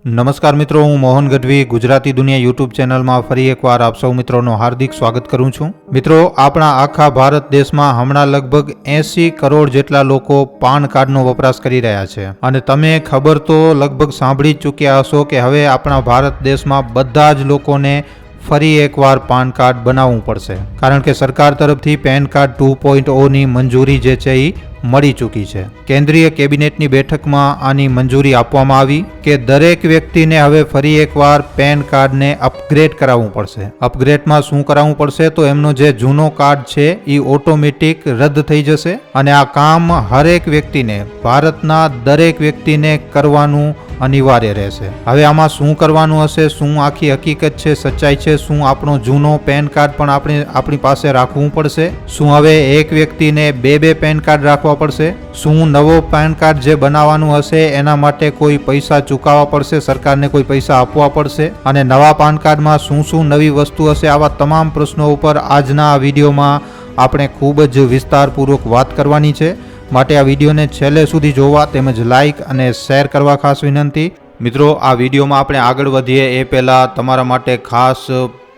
નમસ્કાર મિત્રો, હું મોહન ગઢવી ગુજરાતી દુનિયા યુટ્યુબ ચેનલમાં ફરી એકવાર આપ સૌ મિત્રોનું હાર્દિક સ્વાગત કરું છું. મિત્રો, આપણા આખા ભારત દેશમાં હમણાં લગભગ 80 કરોડ જેટલા લોકો પાન કાર્ડનો વપરાશ કરી રહ્યા છે અને તમે ખબર તો લગભગ સાંભળી જ ચૂક્યા હશો કે હવે આપણા ભારત દેશમાં બધા જ લોકોને ફરી એકવાર પાન કાર્ડ બનાવવું પડશે, કારણ કે સરકાર તરફથી પેન કાર્ડ 2.0ની મંજૂરી જે છે એ મળી ચૂકી છે. કેન્દ્રીય કેબિનેટની બેઠકમાં આની મંજૂરી આપવામાં આવી કે દરેક વ્યક્તિને હવે ફરી એકવાર પેન કાર્ડને અપગ્રેડ કરાવવું પડશે. અપગ્રેડમાં શું કરાવવું પડશે તો એમનો જે જૂનો કાર્ડ છે એ ઓટોમેટિક રદ થઈ જશે અને આ કામ હરેક વ્યક્તિને, ભારતના દરેક વ્યક્તિને કરવાનું અનિવાર્ય રહેશે. હવે આમાં શું કરવાનું હશે, શું આખી હકીકત છે, સચ્ચાઈ છે, શું આપણો જૂનો પેન કાર્ડ પણ આપણી પાસે રાખવું પડશે, શું હવે એક વ્યક્તિને બે પેન કાર્ડ રાખવા પડશે, શું નવો પેન કાર્ડ જે બનાવવાનું હશે એના માટે કોઈ પૈસા ચૂકવવા પડશે, સરકારને કોઈ પૈસા આપવા પડશે, અને નવા પાન કાર્ડમાં શું શું નવી વસ્તુ હશે, આવા તમામ પ્રશ્નો ઉપર આજના આ વિડીયોમાં આપણે ખૂબ જ વિસ્તારપૂર્વક વાત કરવાની છે. માટે આ વિડીયોને છેલ્લે સુધી જોવા તેમજ લાઇક અને શેર કરવા ખાસ વિનંતી. મિત્રો, આ વિડીયોમાં આપણે આગળ વધીએ એ પહેલાં તમારા માટે ખાસ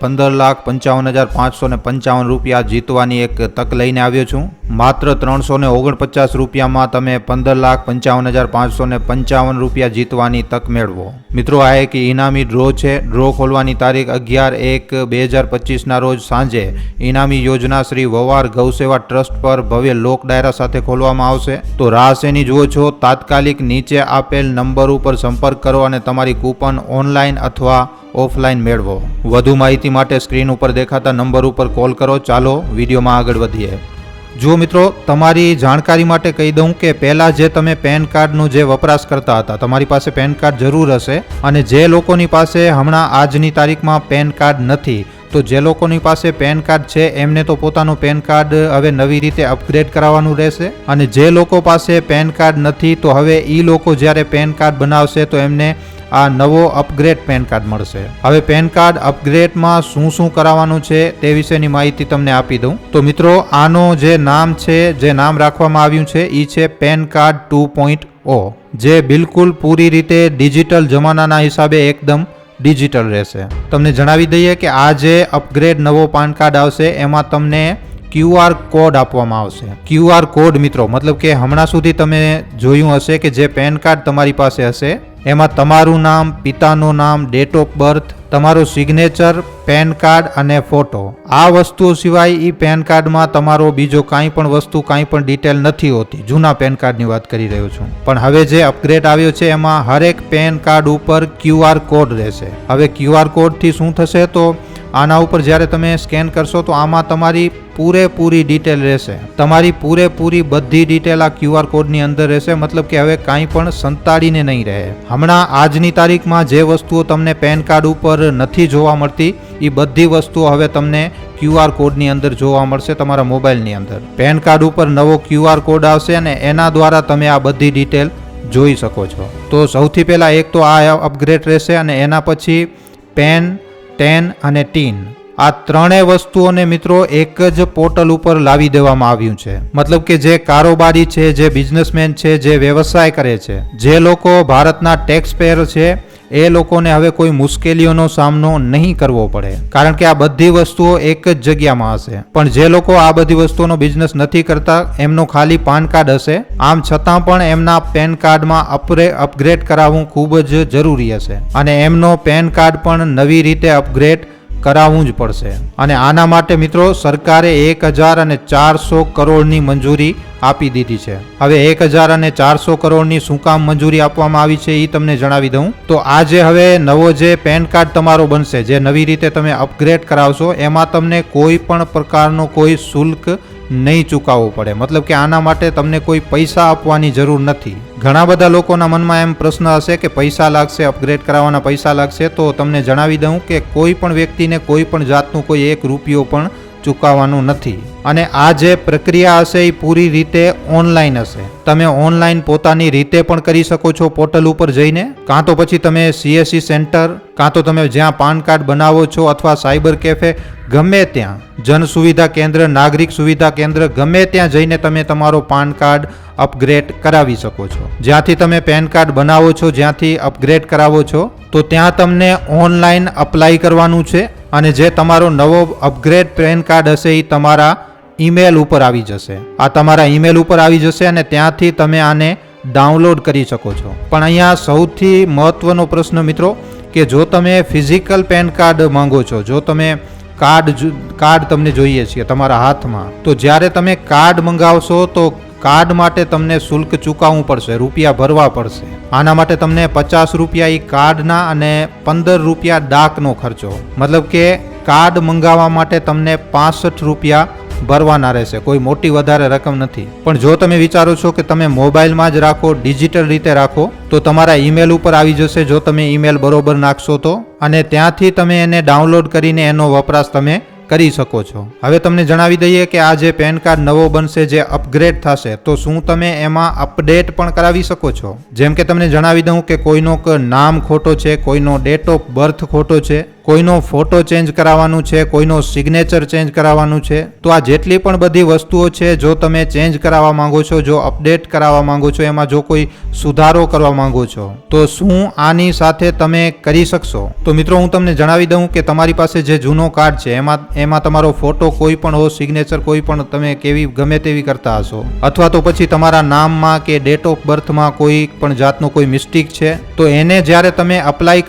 15,55,555 રૂપિયા જીતવાની એક તક લઈને આવ્યો છું. માત્ર 349 રૂપિયામાં તમે 15,55,555 રૂપિયા જીતવાની તક મેળવો. મિત્રો, આ એક ઇનામી ડ્રો છે. ડ્રો ખોલવાની તારીખ 11/1/2025ના રોજ સાંજે ઇનામી યોજના શ્રી વવાર ગૌસેવા ટ્રસ્ટ પર ભવ્ય લોક ડાયરા સાથે ખોલવામાં આવશે. તો રાહ શેની જુઓ છો? તાત્કાલિક નીચે આપેલ નંબર ઉપર સંપર્ક કરો અને તમારી કૂપન ઓનલાઈન અથવા ઓફલાઈન મેળવો. વધુ માહિતી માટે સ્ક્રીન ઉપર દેખાતા નંબર ઉપર કોલ કરો. ચાલો વિડીયોમાં આગળ વધીએ. જો મિત્રો, તમારી જાણકારી માટે કહી દઉં કે પહેલાં જે તમે પેન કાર્ડનો જે વપરાશ કરતા હતા, તમારી પાસે પેન કાર્ડ જરૂર હશે, અને જે લોકોની પાસે હમણાં આજની તારીખમાં પેન કાર્ડ નથી, તો જે લોકોની પાસે પેન કાર્ડ છે એમને તો પોતાનું પેન કાર્ડ હવે નવી રીતે અપગ્રેડ કરાવવાનું રહેશે, અને જે લોકો પાસે પેન કાર્ડ નથી તો હવે એ લોકો જ્યારે પેન કાર્ડ બનાવશે તો એમને આ નવો અપગ્રેડ પેન કાર્ડ મળશે. હવે પેન કાર્ડ અપગ્રેડમાં શું શું કરાવવાનું છે તે વિશેની માહિતી તમને આપી દઉં. તો મિત્રો, આનો જે નામ છે, જે નામ રાખવામાં આવ્યું છે એ છે પેન કાર્ડ 2.0, જે બિલકુલ પૂરી રીતે ડિજિટલ જમાનાના હિસાબે એકદમ ડિજિટલ રહેશે. તમને જણાવી દઈએ કે આ જે અપગ્રેડ નવો પાન કાર્ડ આવશે એમાં તમને QR કોડ આપવામાં આવશે. QR કોડ મિત્રો, મતલબ કે હમણાં સુધી તમે જોયું હશે કે જે પેન કાર્ડ તમારી પાસે હશે એમાં તમારું નામ, પિતાનું નામ, ડેટ ઓફ બર્થ, તમારું સિગ્નેચર, પેન કાર્ડ અને ફોટો, આ વસ્તુઓ સિવાય એ પેન કાર્ડમાં તમારો બીજો કાંઈ પણ વસ્તુ, કાંઈ પણ ડિટેલ નથી હોતી. જૂના પેન કાર્ડની વાત કરી રહ્યો છું. પણ હવે જે અપગ્રેડ આવ્યો છે એમાં હરેક પેન કાર્ડ ઉપર QR કોડ રહેશે. હવે QR કોડથી શું થશે તો આના ઉપર જ્યારે તમે સ્કેન કરશો તો આમાં તમારી પૂરેપૂરી ડિટેલ રહેશે. તમારી પૂરેપૂરી બધી ડિટેલ આ QR કોડની અંદર રહેશે. મતલબ કે હવે કાંઈ પણ સંતાડીને નહીં રહે. હમણાં આજની તારીખમાં જે વસ્તુઓ તમને પેન કાર્ડ ઉપર નથી જોવા મળતી એ બધી વસ્તુઓ હવે તમને QR કોડની અંદર જોવા મળશે તમારા મોબાઈલની અંદર. પેન કાર્ડ ઉપર નવો QR કોડ આવશે અને એના દ્વારા તમે આ બધી ડિટેલ જોઈ શકો છો. તો સૌથી પહેલાં એક તો આ અપગ્રેડ રહેશે, અને એના પછી પેન, ટેન અને ટીન, આ ત્રણેય વસ્તુઓને મિત્રો એક જ પોર્ટલ ઉપર લાવી દેવામાં આવ્યું છે. મતલબ કે જે કારોબારી છે, જે બિઝનેસમેન છે, જે વ્યવસાય કરે છે, જે લોકો ભારતના ટેક્સ પેયર છે, એ લોકોને હવે કોઈ મુશ્કેલીઓનો સામનો નહીં કરવો પડે, કારણ કે આ બધી વસ્તુઓ એક જ જગ્યામાં હશે. પણ જે લોકો આ બધી વસ્તુઓનો બિઝનેસ નથી કરતા, એમનો ખાલી પાન કાર્ડ હશે, આમ છતાં પણ એમના પેન કાર્ડમાં અપગ્રેડ કરાવવું ખૂબ જ જરૂરી હશે, અને એમનો પેન કાર્ડ પણ નવી રીતે અપગ્રેડ કરાવવું જ પડશે. અને આના માટે મિત્રો સરકારે 1,400 કરોડની મંજૂરી આપી દીધી છે. હવે 1,400 કરોડની શું કામ મંજૂરી આપવામાં આવી છે એ તમને જણાવી દઉં. તો આ જે હવે નવો જે પેન કાર્ડ તમારો બનશે, જે નવી રીતે તમે અપગ્રેડ કરાવશો, એમાં તમને કોઈ પણ પ્રકારનો કોઈ શુલ્ક નહીં ચૂકવવું પડે. મતલબ કે આના માટે તમને કોઈ પૈસા આપવાની જરૂર નથી. ઘણા બધા લોકોના મનમાં એમ પ્રશ્ન હશે કે પૈસા લાગશે, અપગ્રેડ કરાવવાના પૈસા લાગશે. તો તમને જણાવી દઉં કે કોઈ પણ વ્યક્તિને કોઈ પણ જાતનું કોઈ 1 રૂપિયો પણ ચૂકવવાનું નથી. અને આ જે પ્રક્રિયા હશે એ પૂરી રીતે ઓનલાઈન હશે. તમે ઓનલાઈન પોતાની રીતે પણ કરી શકો છો પોર્ટલ ઉપર જઈને, કાં તો પછી તમે CSC સેન્ટર, કાં તો તમે જ્યાં પાન કાર્ડ બનાવો છો અથવા સાયબર કેફે, ગમે ત્યાં જન સુવિધા કેન્દ્ર, નાગરિક સુવિધા કેન્દ્ર, ગમે ત્યાં જઈને તમે તમારો પાન કાર્ડ અપગ્રેડ કરાવી શકો છો. જ્યાંથી તમે પેન કાર્ડ બનાવો છો, જ્યાંથી અપગ્રેડ કરાવો છો, તો ત્યાં તમને ઓનલાઈન અપ્લાય કરવાનું છે અને જે તમારો નવો અપગ્રેડ પેન કાર્ડ હશે એ તમારા ઈમેલ ઉપર આવી જશે. આ તમારા ઈમેલ ઉપર આવી જશે અને ત્યાંથી તમે આને ડાઉનલોડ કરી શકો છો. પણ અહીંયા સૌથી મહત્વનો પ્રશ્ન મિત્રો, કે જો તમે ફિઝિકલ પેન કાર્ડ માંગો છો, જો તમે કાર્ડ તમને જોઈએ છે તમારા હાથમાં, તો જ્યારે તમે કાર્ડ મંગાવશો તો કાર્ડ માટે તમને શુલ્ક ચૂકવવું પડશે, રૂપિયા ભરવા પડશે. આના માટે તમને 50 રૂપિયા એ કાર્ડના અને 15 રૂપિયા ડાકનો ખર્ચો, મતલબ કે કાર્ડ મંગાવવા માટે તમને 65 રૂપિયા ભરવાના રહેશે. કોઈ મોટી વધારે રકમ નથી. પણ જો તમે વિચારો છો કે તમે મોબાઈલમાં જ રાખો, ડિજિટલ રીતે રાખો, તો તમારા ઈમેલ ઉપર આવી જશે જો તમે ઈમેલ બરોબર નાખશો તો, અને ત્યાંથી તમે એને ડાઉનલોડ કરીને એનો વપરાશ તમે કરી શકો છો. હવે તમને જણાવી દઈએ કે આ જે પેન કાર્ડ નવો બનશે, જે અપગ્રેડ થશે, તો શું તમે એમાં અપડેટ પણ કરાવી શકો છો. જેમ કે તમને જણાવી દઉં કે કોઈનો નામ ખોટો છે, કોઈનો ડેટ ઓફ બર્થ ખોટો છે, કોઈનો ફોટો ચેન્જ કરાવવાનું છે, કોઈનો સિગ્નેચર ચેન્જ કરાવવાનું છે. તો આ જેટલી પણ બધી વસ્તુઓ છે, જો તમે ચેન્જ કરાવવા માંગો છો, જો અપડેટ કરાવવા માંગો છો, એમાં જો કોઈ સુધારો કરવા માંગો છો, તો શું આની સાથે તમે કરી શકશો? તો મિત્રો હું તમને જણાવી દઉં કે તમારી પાસે જે જૂનો કાર્ડ છે એમાં તમારો ફોટો કોઈ પણ હો, સિગ્નેચર કોઈ પણ તમે કેવી ગમે તેવી કરતા હશો, અથવા તો પછી તમારા નામમાં કે ડેટ ઓફ બર્થમાં કોઈ પણ જાતનો કોઈ મિસ્ટેક છે, તો એને જ્યારે તમે અપ્લાય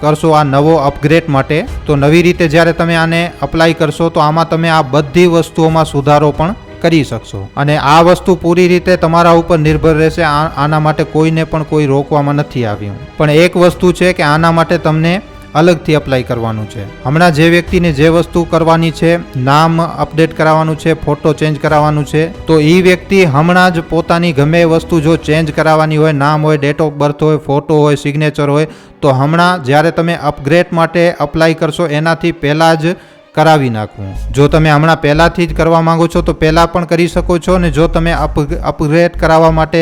કરશો આ નવો અપગ્રેડ માટે, તો નવી રીતે જ્યારે તમે આને અપ્લાય કરશો તો આમાં તમે આ બધી વસ્તુઓમાં સુધારો પણ કરી શકશો. અને આ વસ્તુ પૂરી રીતે તમારા ઉપર નિર્ભર રહેશે. આના માટે કોઈને પણ કોઈ રોકવામાં નથી આવ્યું. પણ એક વસ્તુ છે કે આના માટે તમને અલગથી અપ્લાય કરવાનું છે. હમણાં જે વ્યક્તિને જે વસ્તુ કરવાની છે, નામ અપડેટ કરાવવાનું છે, ફોટો ચેન્જ કરાવવાનું છે, તો એ વ્યક્તિ હમણાં જ પોતાની ગમે એ વસ્તુ જો ચેન્જ કરાવવાની હોય, નામ હોય, ડેટ ઓફ બર્થ હોય, ફોટો હોય, સિગ્નેચર હોય, તો હમણાં જ્યારે તમે અપગ્રેડ માટે અપ્લાય કરશો એનાથી પહેલાં જ કરાવી નાખવું. જો તમે હમણાં પહેલાંથી જ કરવા માંગો છો તો પહેલાં પણ કરી શકો છો, અને જો તમે અપગ્રેડ કરાવવા માટે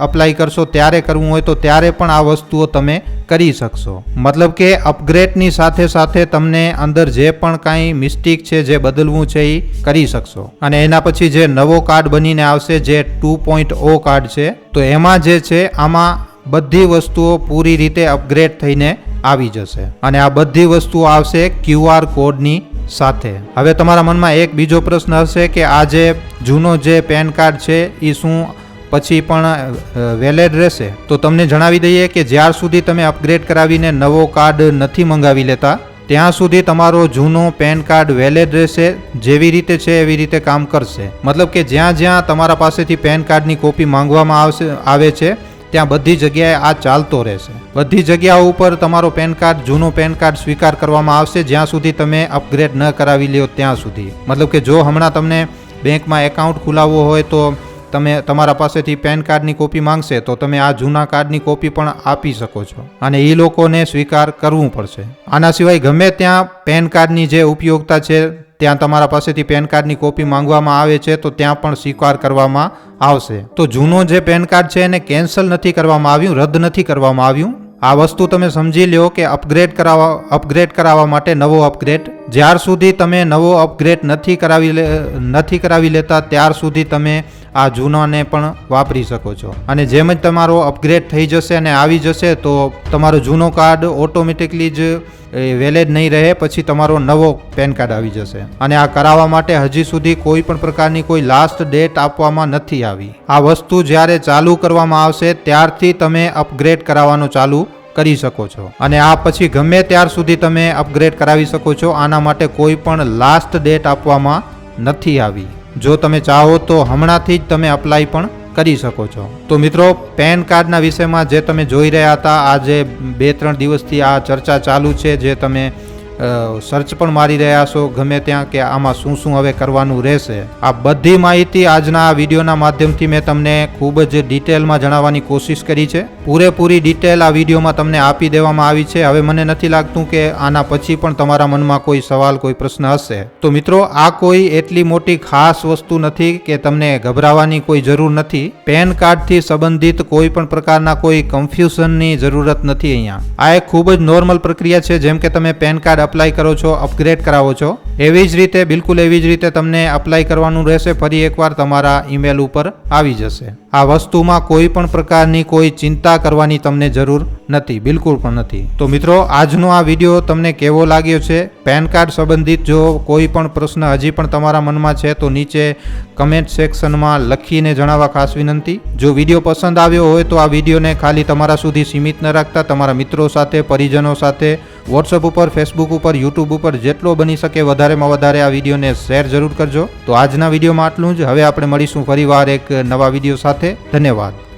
અપ્લાય કરશો ત્યારે કરવું હોય તો ત્યારે પણ આ વસ્તુઓ તમે કરી શકશો. મતલબ કે અપગ્રેડની સાથે સાથે તમને અંદર જે પણ કાંઈ મિસ્ટેક છે, જે બદલવું છે એ કરી શકશો. અને એના પછી જે નવો કાર્ડ બનીને આવશે, જે 2.0 કાર્ડ છે, તો એમાં જે છે આમાં બધી વસ્તુઓ પૂરી રીતે અપગ્રેડ થઈને આવી જશે. અને આ બધી વસ્તુઓ આવશે QR કોડની સાથે. હવે તમારા મનમાં એક બીજો પ્રશ્ન હશે કે આ જે જૂનો જે પેન કાર્ડ છે એ શું પછી પણ વેલિડ રહેશે? તો તમને જણાવી દઈએ કે જ્યાર સુધી તમે અપગ્રેડ કરાવીને નવો કાર્ડ નથી મંગાવી લેતા ત્યાં સુધી તમારો જૂનો પેન કાર્ડ વેલિડ રહેશે. જેવી રીતે છે એવી રીતે કામ કરશે. મતલબ કે જ્યાં જ્યાં તમારા પાસેથી પેન કાર્ડની કોપી માંગવામાં આવે છે ત્યાં બધી જગ્યાએ આ ચાલતો રહેશે. બધી જગ્યાઓ ઉપર તમારો પેન કાર્ડ, જૂનો પેન કાર્ડ સ્વીકાર કરવામાં આવશે જ્યાં સુધી તમે અપગ્રેડ ન કરાવી લ્યો ત્યાં સુધી. મતલબ કે જો હમણાં તમને બેંકમાં એકાઉન્ટ ખોલાવવો હોય તો તમે તમારા પાસેથી પેન કાર્ડની કોપી માંગશે તો તમે આ જૂના કાર્ડની કોપી પણ આપી શકો છો, અને એ લોકોને સ્વીકાર કરવું પડશે. આના સિવાય ગમે ત્યાં પેન કાર્ડની જે ઉપયોગિતા છે ત્યાં તમારા પાસેથી પેન કાર્ડની કોપી માંગવામાં આવે છે તો ત્યાં પણ સ્વીકાર કરવામાં આવશે. તો જૂનો જે પેન કાર્ડ છે એને કેન્સલ નથી કરવામાં આવ્યું, રદ નથી કરવામાં આવ્યું. આ વસ્તુ તમે સમજી લ્યો કે અપગ્રેડ કરાવવા માટે નવો અપગ્રેડ, જ્યાર સુધી તમે નવો અપગ્રેડ નથી કરાવી લેતા ત્યાર સુધી તમે આ જૂનાને પણ વાપરી શકો છો. અને જેમ જ તમારો અપગ્રેડ થઈ જશે અને આવી જશે તો તમારો જૂનો કાર્ડ ઓટોમેટિકલી જ વેલિડ નહીં રહે, પછી તમારો નવો પેન કાર્ડ આવી જશે. અને આ કરાવવા માટે હજી સુધી કોઈ પણ પ્રકારની કોઈ લાસ્ટ ડેટ આપવામાં નથી આવી. આ વસ્તુ જ્યારે ચાલુ કરવામાં આવશે ત્યારથી તમે અપગ્રેડ કરાવવાનું ચાલુ કરી શકો છો, અને આ પછી ગમે ત્યાર સુધી તમે અપગ્રેડ કરાવી શકો છો. આના માટે કોઈ પણ લાસ્ટ ડેટ આપવામાં નથી આવી. જો તમે ચાહો તો હમણાંથી જ તમે અપ્લાય પણ કરી શકો છો. તો મિત્રો, પેન કાર્ડના વિષયમાં જે તમે જોઈ રહ્યા હતા, આજે 2-3 દિવસથી આ ચર્ચા ચાલુ છે, જે તમે સર્ચ પણ મારી રહ્યા છો ગમે ત્યાં કે આમાં શું શું હવે કરવાનું રહેશે. આ બધી માહિતી આજના આ વિડીયોના માધ્યમથી મેં તમને ખૂબ જ ડિટેલમાં જણાવવાની કોશિશ કરી છે. પૂરેપૂરી ડિટેલ આ વિડીયોમાં તમને આપી દેવામાં આવી છે. હવે મને નથી લાગતું કે આના પછી પણ તમારા મનમાં કોઈ સવાલ કોઈ પ્રશ્ન હશે. તો મિત્રો, આ કોઈ એટલી મોટી ખાસ વસ્તુ નથી કે તમને ગભરાવાની કોઈ જરૂર નથી. પેન કાર્ડથી સંબંધિત કોઈ પણ પ્રકારના કોઈ કન્ફ્યુઝનની જરૂરત નથી. અહીંયા આ એક ખૂબ જ નોર્મલ પ્રક્રિયા છે. જેમ કે તમે પેન કાર્ડ અપ્લાય કરો છો, અપગ્રેડ કરાવો છો, એવી જ રીતે બિલકુલ એવી જ રીતે તમને અપ્લાય કરવાનું રહેશે. ફરી એકવાર તમારા ઈમેલ ઉપર આવી જશે. આ વસ્તુમાં કોઈ પણ પ્રકારની કોઈ ચિંતા કરવાની તમને જરૂર નથી, બિલકુલ પણ નથી. તો મિત્રો, આજનો આ વિડીયો તમને કેવો લાગ્યો છે? પેન કાર્ડ સંબંધિત જો કોઈ પણ પ્રશ્ન હજી પણ તમારા મનમાં છે તો નીચે કમેન્ટ સેક્શનમાં લખીને જણાવવા ખાસ વિનંતી. જો વિડીયો પસંદ આવ્યો હોય તો આ વિડીયોને ખાલી તમારા સુધી સીમિત ન રાખતા તમારા મિત્રો સાથે, પરિજનો સાથે, વોટ્સઅપ ઉપર, ફેસબુક ઉપર, યુટ્યુબ ઉપર જેટલો બની શકે વધારેમાં વધારે આ વિડીયોને શેર જરૂર કરજો. તો આજના વિડીયોમાં આટલું જ. હવે આપણે મળીશું ફરીવાર એક નવા વિડીયો સાથે. ધન્યવાદ.